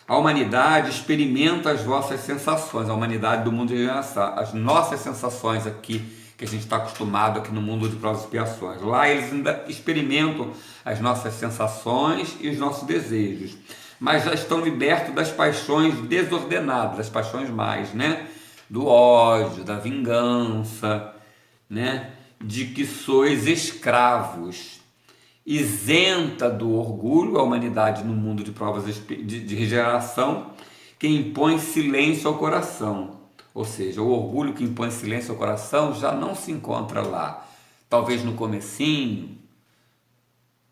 A humanidade experimenta as vossas sensações, a humanidade do mundo de regeneração, as nossas sensações aqui, que a gente está acostumado aqui no mundo de provas e expiações. Lá eles ainda experimentam as nossas sensações e os nossos desejos, mas já estão libertos das paixões desordenadas, das paixões mais, né? Do ódio, da vingança, né? De que sois escravos. Isenta do orgulho, a humanidade no mundo de provas de regeneração, que impõe silêncio ao coração. Ou seja, o orgulho que impõe silêncio ao coração já não se encontra lá. Talvez no comecinho,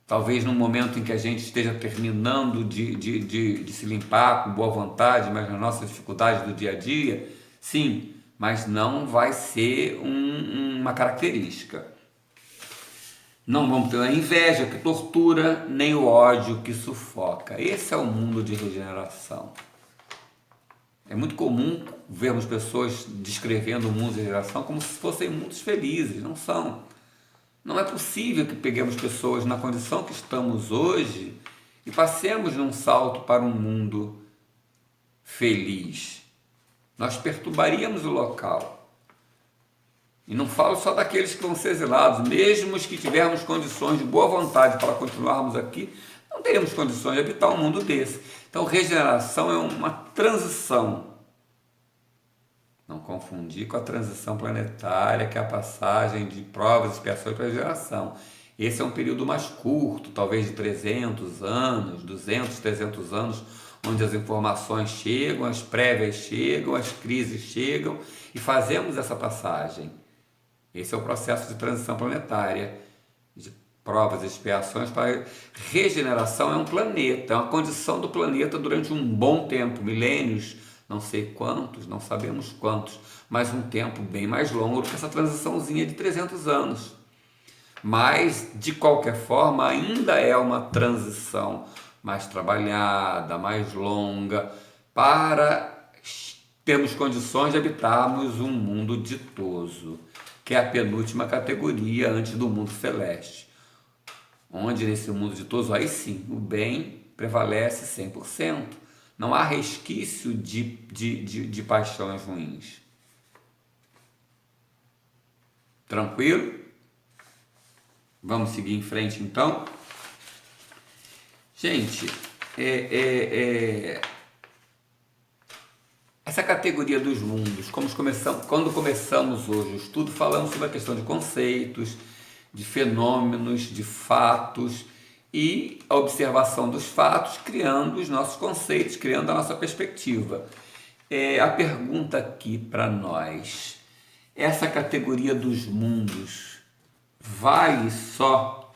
talvez no momento em que a gente esteja terminando de se limpar com boa vontade, mas nas nossas dificuldades do dia a dia, sim, mas não vai ser uma característica. Não vamos ter a inveja que tortura, nem o ódio que sufoca. Esse é o mundo de regeneração. É muito comum vermos pessoas descrevendo o mundo de regeneração como se fossem mundos felizes. Não são. Não é possível que peguemos pessoas na condição que estamos hoje e passemos num salto para um mundo feliz. Nós perturbaríamos o local. E não falo só daqueles que vão ser exilados, mesmo os que tivermos condições de boa vontade para continuarmos aqui, não teremos condições de habitar um mundo desse. Então, regeneração é uma transição. Não confundir com a transição planetária, que é a passagem de provas, expiações para a regeneração. Esse é um período mais curto, talvez de 300 anos, 200, 300 anos, onde as informações chegam, as prévias chegam, as crises chegam e fazemos essa passagem. Esse é o processo de transição planetária, de provas e expiações para regeneração. É um planeta, é uma condição do planeta durante um bom tempo, milênios, não sei quantos, não sabemos quantos, mas um tempo bem mais longo do que essa transiçãozinha de 300 anos. Mas, de qualquer forma, ainda é uma transição mais trabalhada, mais longa, para termos condições de habitarmos um mundo ditoso, que é a penúltima categoria antes do mundo celeste, onde nesse mundo ditoso, aí sim, o bem prevalece 100%, não há resquício de paixões ruins. Tranquilo? Vamos seguir em frente então. Gente, essa categoria dos mundos, quando começamos hoje o estudo, falamos sobre a questão de conceitos, de fenômenos, de fatos e a observação dos fatos, criando os nossos conceitos, criando a nossa perspectiva. A pergunta aqui para nós, essa categoria dos mundos vale só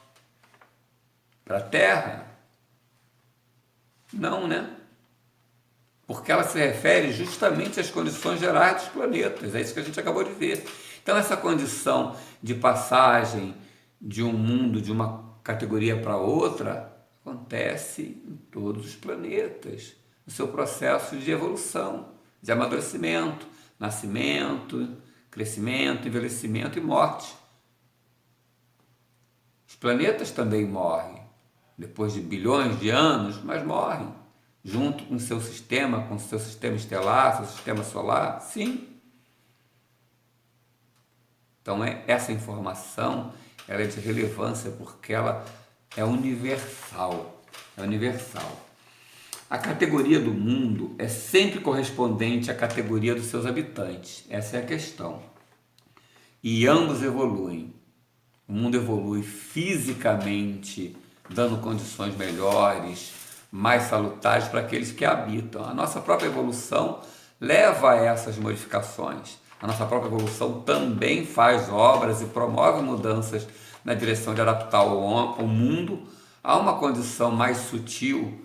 para a Terra? Não, né? Porque ela se refere justamente às condições gerais dos planetas, é isso que a gente acabou de ver. Então essa condição de passagem de um mundo, de uma categoria para outra, acontece em todos os planetas, no seu processo de evolução, de amadurecimento, nascimento, crescimento, envelhecimento e morte. Os planetas também morrem, depois de bilhões de anos, mas morrem, junto com o seu sistema estelar, seu sistema solar, sim. Então essa informação ela é de relevância porque ela é universal, A categoria do mundo é sempre correspondente à categoria dos seus habitantes, essa é a questão. E ambos evoluem. O mundo evolui fisicamente, dando condições melhores, mais salutares para aqueles que habitam. A nossa própria evolução leva a essas modificações. A nossa própria evolução também faz obras e promove mudanças na direção de adaptar o mundo a uma condição mais sutil,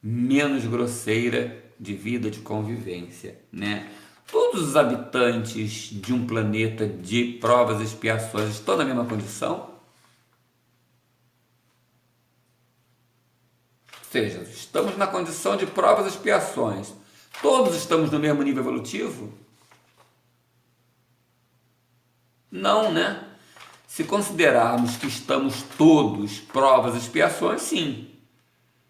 menos grosseira de vida, de convivência, né? Todos os habitantes de um planeta de provas e expiações estão na mesma condição? Ou seja, estamos na condição de provas e expiações. Todos estamos no mesmo nível evolutivo? Não, né? Se considerarmos que estamos todos provas e expiações, sim.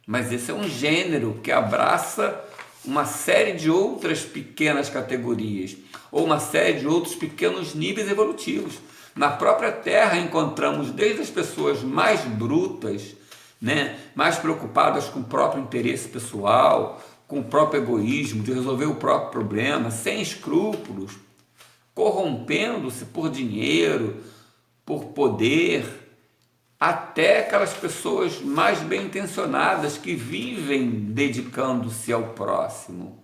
Mas esse é um gênero que abraça uma série de outras pequenas categorias, ou uma série de outros pequenos níveis evolutivos. Na própria Terra encontramos desde as pessoas mais brutas, né, mais preocupadas com o próprio interesse pessoal, com o próprio egoísmo, de resolver o próprio problema, sem escrúpulos, corrompendo-se por dinheiro, por poder, até aquelas pessoas mais bem intencionadas que vivem dedicando-se ao próximo,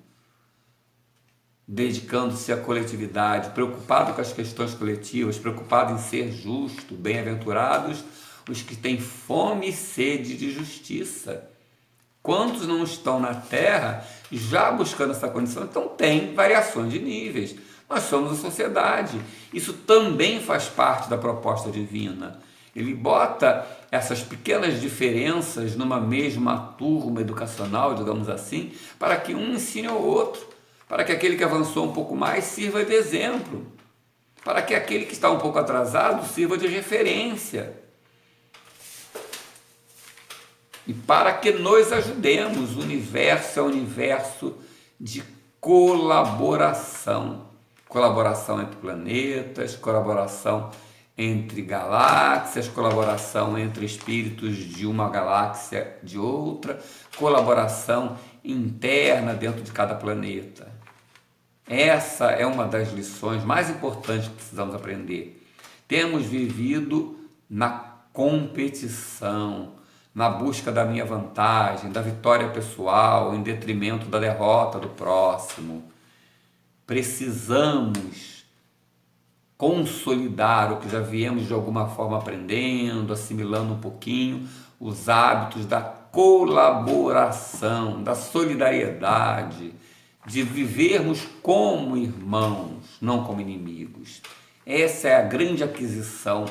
dedicando-se à coletividade, preocupado com as questões coletivas, preocupado em ser justo, bem-aventurados os que têm fome e sede de justiça. Quantos não estão na Terra já buscando essa condição? Então tem variações de níveis. Nós somos a sociedade. Isso também faz parte da proposta divina. Ele bota essas pequenas diferenças numa mesma turma educacional, digamos assim, para que um ensine ao outro, para que aquele que avançou um pouco mais sirva de exemplo, para que aquele que está um pouco atrasado sirva de referência. E para que nos ajudemos. O universo é um universo de colaboração. Colaboração entre planetas, colaboração entre galáxias, colaboração entre espíritos de uma galáxia de outra, colaboração interna dentro de cada planeta. Essa é uma das lições mais importantes que precisamos aprender. Temos vivido na competição, na busca da minha vantagem, da vitória pessoal, em detrimento da derrota do próximo. Precisamos consolidar o que já viemos de alguma forma aprendendo, assimilando um pouquinho, os hábitos da colaboração, da solidariedade, de vivermos como irmãos, não como inimigos. Essa é a grande aquisição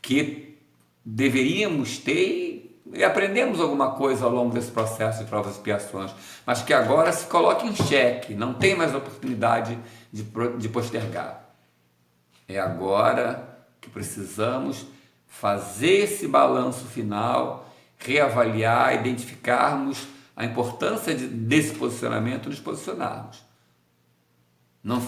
que deveríamos ter e aprendemos alguma coisa ao longo desse processo de provas e expiações, mas que agora se coloca em xeque, não tem mais oportunidade de postergar. É agora que precisamos fazer esse balanço final, reavaliar, identificarmos a importância desse posicionamento e nos posicionarmos. Não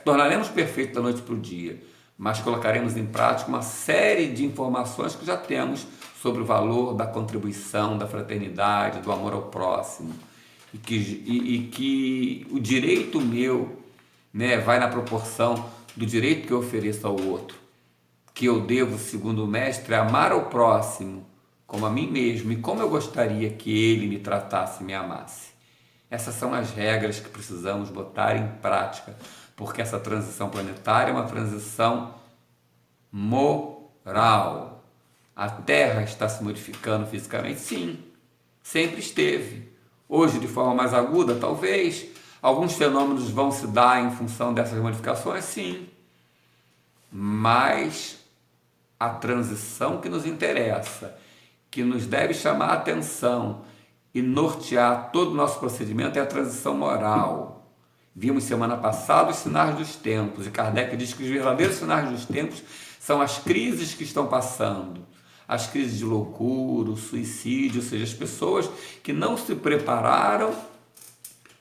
tornaremos perfeito da noite para o dia, mas colocaremos em prática uma série de informações que já temos sobre o valor da contribuição, da fraternidade, do amor ao próximo, e que o direito meu, né, vai na proporção do direito que eu ofereço ao outro, que eu devo, segundo o mestre, amar ao próximo como a mim mesmo e como eu gostaria que ele me tratasse e me amasse. Essas são as regras que precisamos botar em prática, porque essa transição planetária é uma transição moral. A Terra está se modificando fisicamente? Sim, sempre esteve. Hoje, de forma mais aguda, talvez. Alguns fenômenos vão se dar em função dessas modificações? Sim. Mas a transição que nos interessa, que nos deve chamar a atenção e nortear todo o nosso procedimento, é a transição moral. Vimos semana passada os sinais dos tempos, e Kardec diz que os verdadeiros sinais dos tempos são as crises que estão passando, as crises de loucura, o suicídio, ou seja, as pessoas que não se prepararam,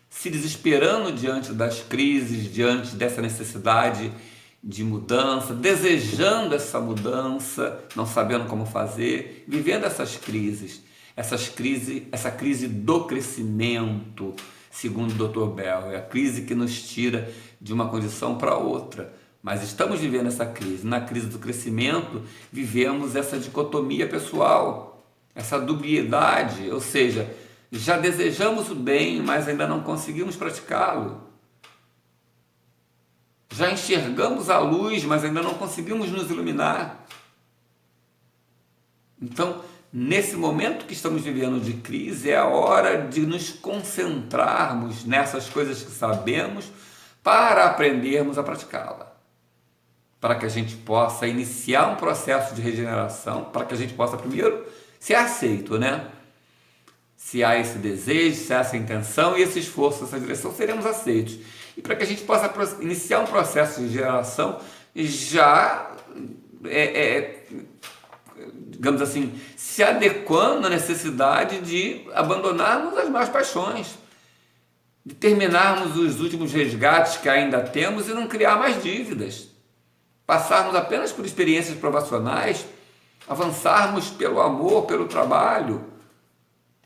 se desesperando diante das crises, diante dessa necessidade de mudança, desejando essa mudança, não sabendo como fazer, vivendo essas crises, essa crise do crescimento, segundo o Dr. Bell, é a crise que nos tira de uma condição para outra. Mas estamos vivendo essa crise. Na crise do crescimento, vivemos essa dicotomia pessoal, essa dubiedade, ou seja, já desejamos o bem, mas ainda não conseguimos praticá-lo. Já enxergamos a luz, mas ainda não conseguimos nos iluminar. Então, nesse momento que estamos vivendo de crise, é a hora de nos concentrarmos nessas coisas que sabemos para aprendermos a praticá-la. Para que a gente possa iniciar um processo de regeneração, para que a gente possa primeiro ser aceito, né? Se há esse desejo, se há essa intenção e esse esforço nessa direção, seremos aceitos. E para que a gente possa iniciar um processo de regeneração já, digamos assim, se adequando à necessidade de abandonarmos as más paixões, de terminarmos os últimos resgates que ainda temos e não criar mais dívidas. Passarmos apenas por experiências provacionais, avançarmos pelo amor, pelo trabalho,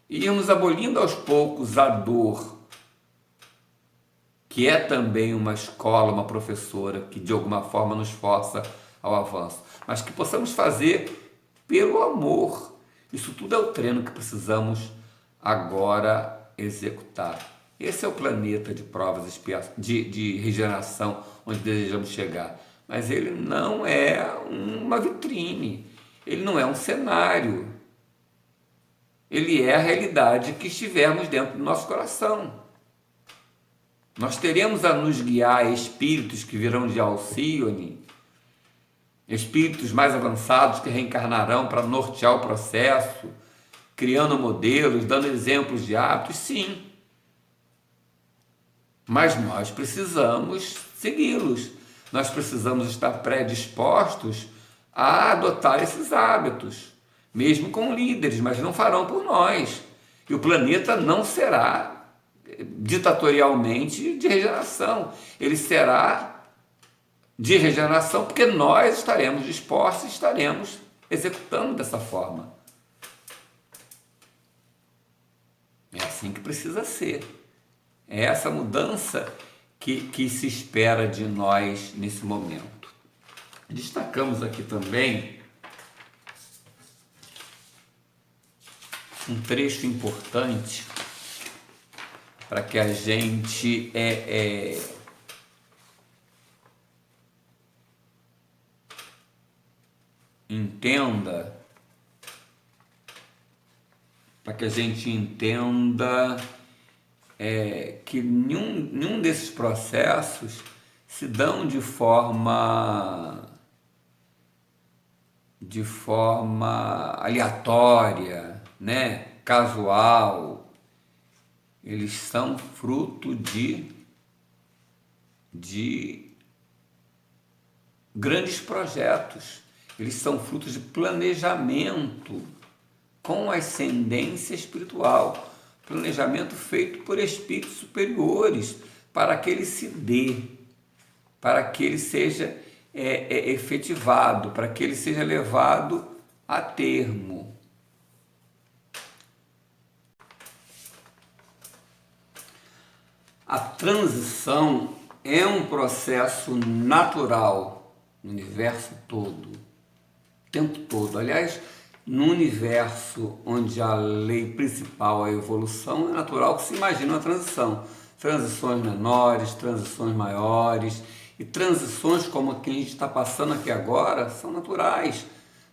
e irmos abolindo aos poucos a dor, que é também uma escola, uma professora que de alguma forma nos força ao avanço, mas que possamos fazer pelo amor. Isso tudo é o treino que precisamos agora executar. Esse é o planeta de provas, de regeneração onde desejamos chegar. Mas ele não é uma vitrine, ele não é um cenário. Ele é a realidade que estivermos dentro do nosso coração. Nós teremos a nos guiar espíritos que virão de Alcione, espíritos mais avançados que reencarnarão para nortear o processo, criando modelos, dando exemplos de hábitos, sim. Mas nós precisamos segui-los. Nós precisamos estar predispostos a adotar esses hábitos, mesmo com líderes, mas não farão por nós. E o planeta não será ditatorialmente de regeneração. Ele será de regeneração porque nós estaremos dispostos e estaremos executando dessa forma. É assim que precisa ser. É essa mudança que se espera de nós nesse momento. Destacamos aqui também um trecho importante para que a gente entenda, que nenhum desses processos se dão de forma aleatória, né? Casual. Eles são fruto de grandes projetos. Eles são frutos de planejamento com ascendência espiritual. Planejamento feito por espíritos superiores para que ele se dê, para que ele seja é efetivado, para que ele seja levado a termo. A transição é um processo natural no universo todo, o tempo todo. Aliás, no universo onde a lei principal é a evolução, é natural que se imagine uma transição. Transições menores, transições maiores, e transições como a que a gente está passando aqui agora são naturais.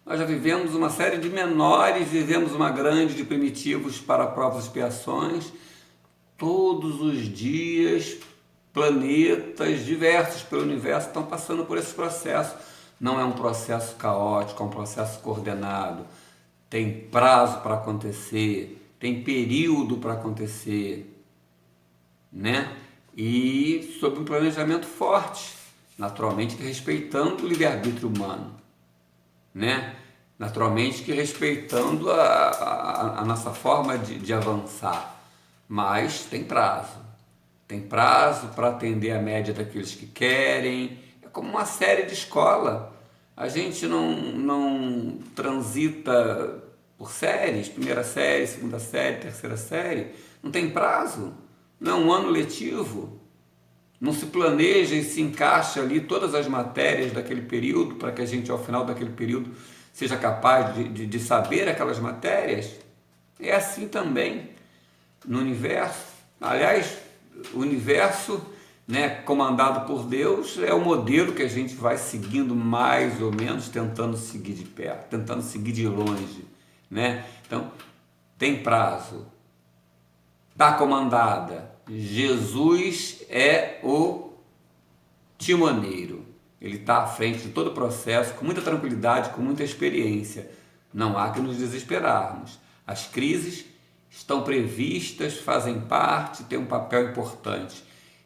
Nós já vivemos uma série de menores, vivemos uma grande de primitivos para provas e expiações. Todos os dias, planetas diversos pelo universo estão passando por esse processo. Não é um processo caótico, é um processo coordenado. Tem prazo para acontecer, tem período para acontecer, né? E sob um planejamento forte, naturalmente que respeitando o livre-arbítrio humano, né? Naturalmente que respeitando a nossa forma de avançar, mas tem prazo para atender a média daqueles que querem. É como uma série de escola, a gente não transita por séries, primeira série, segunda série, terceira série, não tem prazo, não é um ano letivo, não se planeja e se encaixa ali todas as matérias daquele período para que a gente, ao final daquele período, seja capaz de saber aquelas matérias. É assim também no universo. Aliás, o universo, né, comandado por Deus, é o modelo que a gente vai seguindo mais ou menos, tentando seguir de perto, tentando seguir de longe, né? Então, tem prazo, está comandada. Jesus é o timoneiro, ele está à frente de todo o processo, com muita tranquilidade, com muita experiência. Não há que nos desesperarmos. As crises estão previstas, fazem parte, têm um papel importante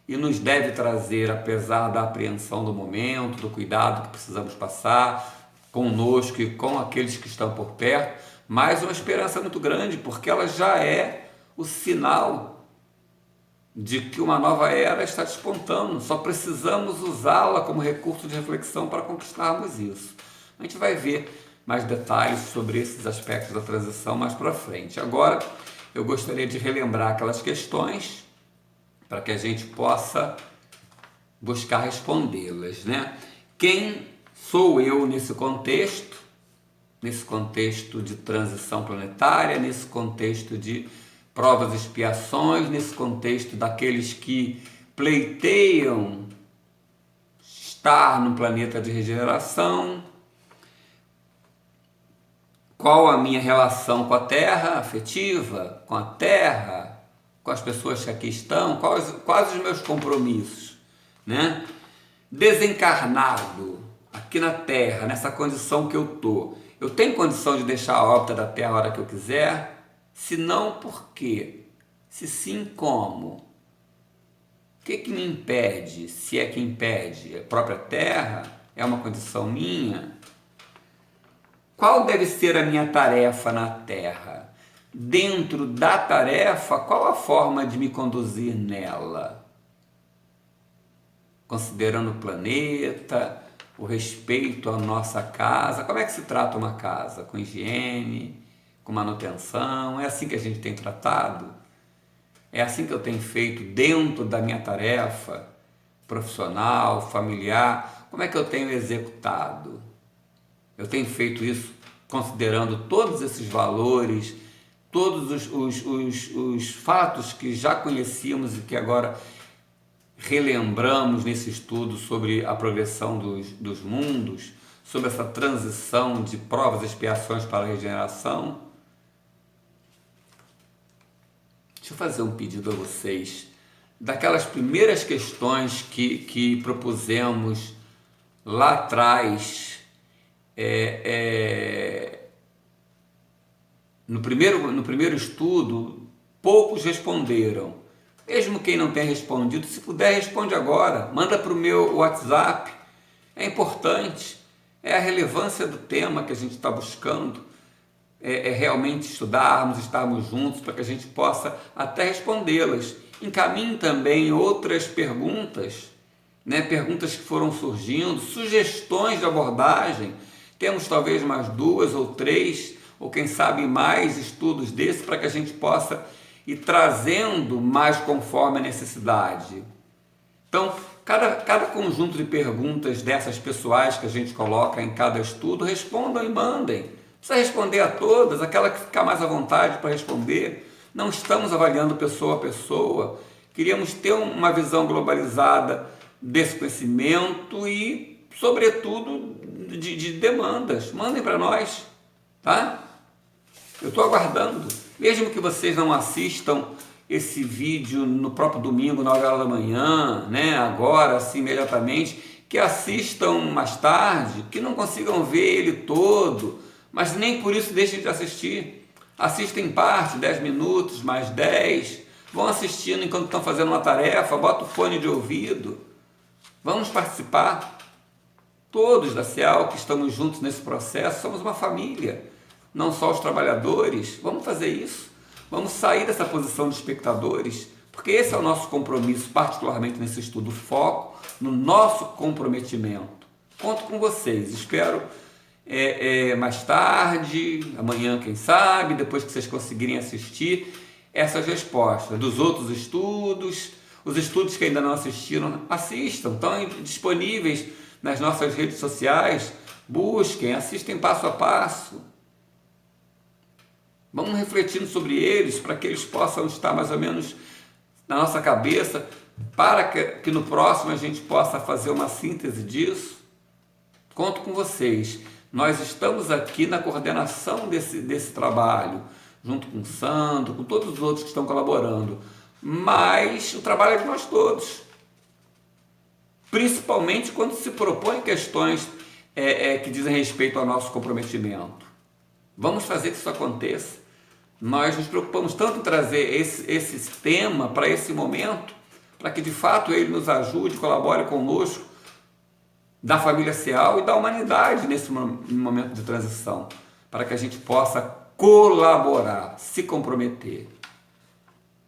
e nos deve trazer, apesar da apreensão do momento, do cuidado que precisamos passar conosco e com aqueles que estão por perto, mas uma esperança muito grande, porque ela já é o sinal de que uma nova era está despontando. Só precisamos usá-la como recurso de reflexão para conquistarmos isso. A gente vai ver mais detalhes sobre esses aspectos da transição mais para frente. Agora, eu gostaria de relembrar aquelas questões para que a gente possa buscar respondê-las, né? Quem sou eu nesse contexto de transição planetária, nesse contexto de provas e expiações, nesse contexto daqueles que pleiteiam estar no planeta de regeneração? Qual a minha relação com a Terra, afetiva, com a Terra, com as pessoas que aqui estão? Quais os meus compromissos, né? Desencarnado, aqui na Terra, nessa condição que eu estou, eu tenho condição de deixar a órbita da Terra a hora que eu quiser? Se não, por quê? Se sim, como? O que me impede? Se é que impede? A própria Terra? É uma condição minha? Qual deve ser a minha tarefa na Terra? Dentro da tarefa, qual a forma de me conduzir nela? Considerando o planeta, o respeito à nossa casa. Como é que se trata uma casa? Com higiene, com manutenção? É assim que a gente tem tratado? É assim que eu tenho feito dentro da minha tarefa profissional, familiar? Como é que eu tenho executado? Eu tenho feito isso considerando todos esses valores, todos os fatos que já conhecíamos e que agora relembramos nesse estudo sobre a progressão dos mundos, sobre essa transição de provas e expiações para a regeneração. Deixa eu fazer um pedido a vocês. Daquelas primeiras questões que propusemos lá atrás, no primeiro estudo, poucos responderam. Mesmo quem não tenha respondido, se puder, responde agora. Manda para o meu WhatsApp. É importante. É a relevância do tema que a gente está buscando. É realmente estudarmos, estarmos juntos para que a gente possa até respondê-las. Encaminhe também outras perguntas né? Perguntas que foram surgindo, sugestões de abordagem. Temos talvez mais 2 ou 3, ou quem sabe mais estudos desses para que a gente possa ir trazendo mais conforme a necessidade. Então, cada conjunto de perguntas dessas pessoais que a gente coloca em cada estudo, respondam e mandem. Não precisa responder a todas, aquela que ficar mais à vontade para responder. Não estamos avaliando pessoa a pessoa. Queríamos ter uma visão globalizada desse conhecimento e, sobretudo, de demandas. Mandem para nós, tá? Eu estou aguardando. Mesmo que vocês não assistam esse vídeo no próprio domingo, na hora da manhã, né? Agora, assim, imediatamente, que assistam mais tarde, que não consigam ver ele todo, mas nem por isso deixem de assistir. Assistem em parte, 10 minutos, mais 10, vão assistindo enquanto estão fazendo uma tarefa, bota o fone de ouvido. Vamos participar. Todos da CEAL que estamos juntos nesse processo, somos uma família, não só os trabalhadores. Vamos fazer isso. Vamos sair dessa posição de espectadores, porque esse é o nosso compromisso, particularmente nesse estudo, foco no nosso comprometimento. Conto com vocês, espero mais tarde, amanhã quem sabe, depois que vocês conseguirem assistir essas respostas dos outros estudos, os estudos que ainda não assistiram, assistam, estão disponíveis nas nossas redes sociais, busquem, assistem passo a passo. Vamos refletindo sobre eles para que eles possam estar mais ou menos na nossa cabeça, para que no próximo a gente possa fazer uma síntese disso. Conto com vocês. Nós estamos aqui na coordenação desse trabalho, junto com o Sandro, com todos os outros que estão colaborando. Mas o trabalho é de nós todos. Principalmente quando se propõem questões que dizem respeito ao nosso comprometimento. Vamos fazer que isso aconteça. Nós nos preocupamos tanto em trazer esse tema para esse momento, para que de fato ele nos ajude, colabore conosco, da família CEAL e da humanidade nesse momento de transição, para que a gente possa colaborar, se comprometer.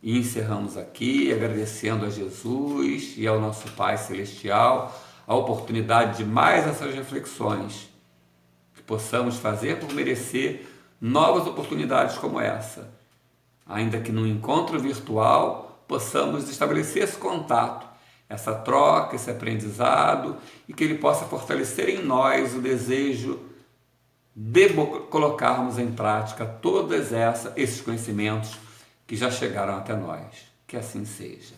E encerramos aqui agradecendo a Jesus e ao nosso Pai Celestial a oportunidade de mais essas reflexões, que possamos fazer por merecer novas oportunidades como essa. Ainda que num encontro virtual, possamos estabelecer esse contato, essa troca, esse aprendizado, e que ele possa fortalecer em nós o desejo de colocarmos em prática todos esses conhecimentos que já chegaram até nós. Que assim seja.